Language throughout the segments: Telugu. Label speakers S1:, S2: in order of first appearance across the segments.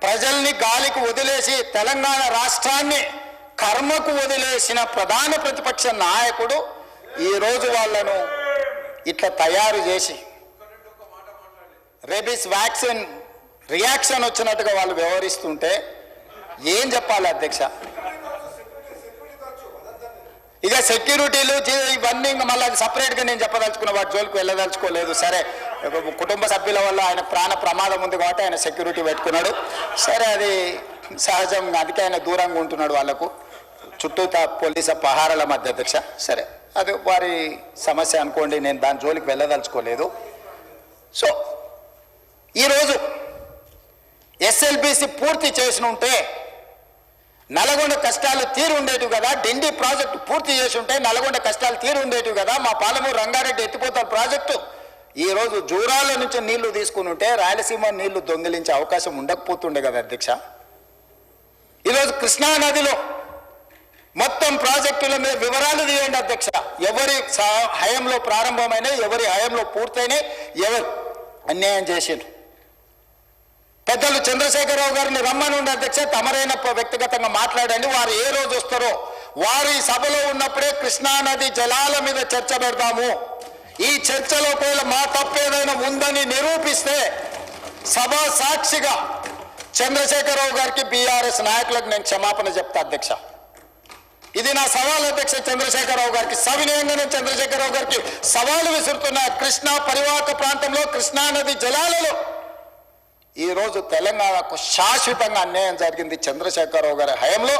S1: ప్రజల్ని గాలికి వదిలేసి తెలంగాణ రాష్ట్రాన్ని కర్మకు వదిలేసిన ప్రధాన ప్రతిపక్ష నాయకుడు ఈరోజు వాళ్ళను ఇట్లా తయారు చేసి రేబీస్ వ్యాక్సిన్ రియాక్షన్ వచ్చినట్టుగా వాళ్ళు వ్యవహరిస్తుంటే ఏం చెప్పాలి అధ్యక్ష? ఇక సెక్యూరిటీలు ఇవన్నీ ఇంకా మళ్ళీ అది సపరేట్గా నేను చెప్పదలుచుకున్న వాటి జోలికి వెళ్ళదలుచుకోలేదు. సరే, కుటుంబ సభ్యుల వల్ల ఆయన ప్రాణ ప్రమాదం ఉంది కాబట్టి ఆయన సెక్యూరిటీ పెట్టుకున్నాడు. సరే, అది సహజం. అందుకే ఆయన దూరంగా ఉంటున్నాడు వాళ్ళకు చుట్టూ పోలీసు పహారాల మధ్య అధ్యక్ష. సరే, అది వారి సమస్య అనుకోండి, నేను దాని జోలికి వెళ్ళదలుచుకోలేదు. సో ఈరోజు ఎస్ఎల్బిసి పూర్తి చేసి ఉంటే నల్గొండ కష్టాలు తీరు ఉండేటివి కదా, డిండి ప్రాజెక్టు పూర్తి చేసి ఉంటే నల్గొండ కష్టాలు తీరు ఉండేటివి కదా, మా పాలమూరు రంగారెడ్డి ఎత్తిపోతల ప్రాజెక్టు ఈరోజు జూరాల నుంచి నీళ్లు తీసుకుని ఉంటే రాయలసీమ నీళ్లు దొంగిలించే అవకాశం ఉండకపోతుండే కదా అధ్యక్ష. ఈరోజు కృష్ణా నదిలో మొత్తం ప్రాజెక్టుల మీద వివరాలు తీయండి అధ్యక్ష. ఎవరి హయంలో ప్రారంభమైనాయి, ఎవరి హయంలో పూర్తయినాయి, ఎవరు అన్యాయం చేసిండ్రు. పెద్దలు చంద్రశేఖరరావు గారిని రమ్మని ఉండే అధ్యక్ష, తమరైన వ్యక్తిగతంగా మాట్లాడండి. వారు ఏ రోజు వస్తారో వారు ఈ సభలో ఉన్నప్పుడే కృష్ణానది జలాల మీద చర్చ పెడతాము. ఈ చర్చలో ఒకవేళ మా తప్పేదైనా ఉందని నిరూపిస్తే సభా సాక్షిగా చంద్రశేఖరరావు గారికి బీఆర్ఎస్ నాయకులకు నేను క్షమాపణ చెప్తా అధ్యక్ష. ఇది నా సవాల్ అధ్యక్ష చంద్రశేఖరరావు గారికి. సవినయంగా నేను చంద్రశేఖరరావు గారికి సవాలు విసురుతున్న కృష్ణా పరివాహక ప్రాంతంలో కృష్ణానది జలాలలో ఈరోజు తెలంగాణకు శాశ్వతంగా అన్యాయం జరిగింది చంద్రశేఖరరావు గారి హయాంలో,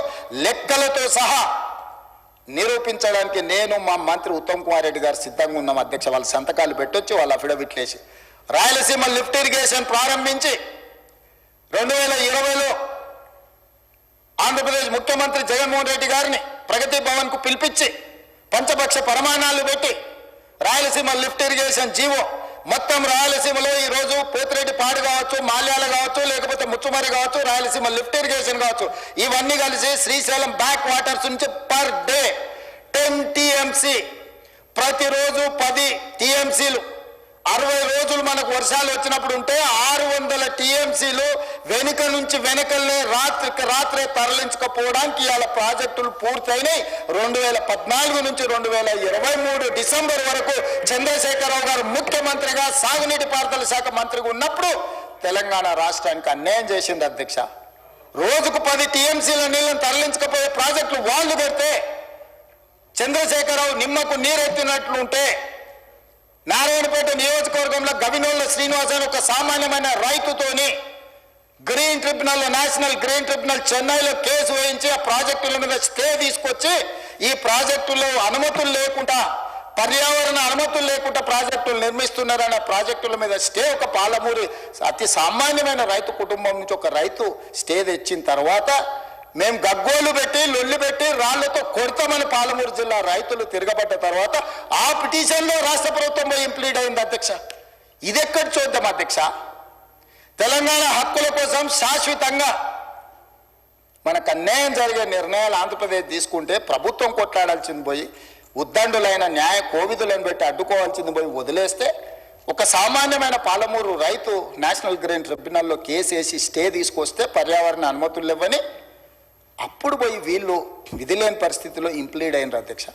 S1: లెక్కలతో సహా నిరూపించడానికి నేను మా మంత్రి ఉత్తమ్ కుమార్ రెడ్డి గారు సిద్ధంగా ఉన్నాం అధ్యక్ష. వాళ్ళ సంతకాలు పెట్టొచ్చి వాళ్ళ అఫిడవిట్లు వేసి రాయలసీమ లిఫ్ట్ ఇరిగేషన్ ప్రారంభించి 2020లో ఆంధ్రప్రదేశ్ ముఖ్యమంత్రి జగన్మోహన్ రెడ్డి గారిని ప్రగతి భవన్కు పిలిపించి పంచపక్ష ప్రమాణాలు పెట్టి రాయలసీమ లిఫ్ట్ ఇరిగేషన్ జీవో మొత్తం రాయలసీమలో ఈరోజు పోతిరెడ్డి పాడు కావచ్చు, మాల్యాల కావచ్చు, లేకపోతే ముచ్చుమరి కావచ్చు, రాయలసీమ లిఫ్ట్ ఇరిగేషన్ కావచ్చు, ఇవన్నీ కలిసి శ్రీశైలం బ్యాక్ వాటర్స్ నుంచి పర్ డే 10 టీఎంసీ, ప్రతిరోజు 10 టీఎంసీలు 60 రోజులు మనకు వర్షాలు వచ్చినప్పుడు ఉంటే 600 టీఎంసీలు వెనుక నుంచి వెనకల్నే రాత్రికి రాత్రే తరలించకపోవడానికి ఇవాళ ప్రాజెక్టులు పూర్తయినాయి. 2014 నుంచి 2023 డిసెంబర్ వరకు చంద్రశేఖరరావు గారు ముఖ్యమంత్రిగా సాగునీటి పారుదల శాఖ మంత్రిగా ఉన్నప్పుడు తెలంగాణ రాష్ట్రానికి అన్యాయం చేసింది అధ్యక్ష. రోజుకు 10 టీఎంసీల నీళ్ళని తరలించకపోయే ప్రాజెక్టులు వాళ్ళు పెడితే చంద్రశేఖరరావు నిమ్మకు నీరెత్తినట్లు ఉంటే నారాయణపేట నియోజకవర్గంలో గవినోళ్ళ శ్రీనివాస్ అని ఒక సామాన్యమైన రైతుతోని green tribunal, national green tribunal చెన్నైలో కేసు వేయించి ఆ ప్రాజెక్టుల మీద స్టే తీసుకొచ్చి ఈ ప్రాజెక్టుల్లో అనుమతులు లేకుండా, పర్యావరణ అనుమతులు లేకుండా ప్రాజెక్టులు నిర్మిస్తున్నారన్న ప్రాజెక్టుల మీద స్టే ఒక పాలమూరి అతి సామాన్యమైన రైతు కుటుంబం నుంచి ఒక రైతు స్టే తెచ్చిన తర్వాత మేము గగ్గోలు పెట్టి లొల్లి పెట్టి రాళ్లతో కొడతామని పాలమూరు జిల్లా రైతులు తిరగబడ్డ తర్వాత ఆ పిటిషన్లో రాష్ట్ర ప్రభుత్వం పోయి ఇంప్లీడ్ అయింది అధ్యక్ష. ఇది ఎక్కడ చూద్దాం అధ్యక్ష? తెలంగాణ హక్కుల కోసం శాశ్వతంగా మనకు అన్యాయం జరిగే నిర్ణయాలు ఆంధ్రప్రదేశ్ తీసుకుంటే ప్రభుత్వం కొట్లాడాల్సింది పోయి ఉద్దండులైన న్యాయ కోవిదులను పెట్టి అడ్డుకోవాల్సింది పోయి వదిలేస్తే ఒక సామాన్యమైన పాలమూరు రైతు నేషనల్ గ్రీన్ ట్రిబ్యునల్లో కేసు వేసి స్టే తీసుకొస్తే పర్యావరణ అనుమతులు ఇవ్వని అప్పుడు పోయి వీళ్ళు విధిలేని పరిస్థితిలో ఇంప్లీడ్ అయినారు అధ్యక్ష.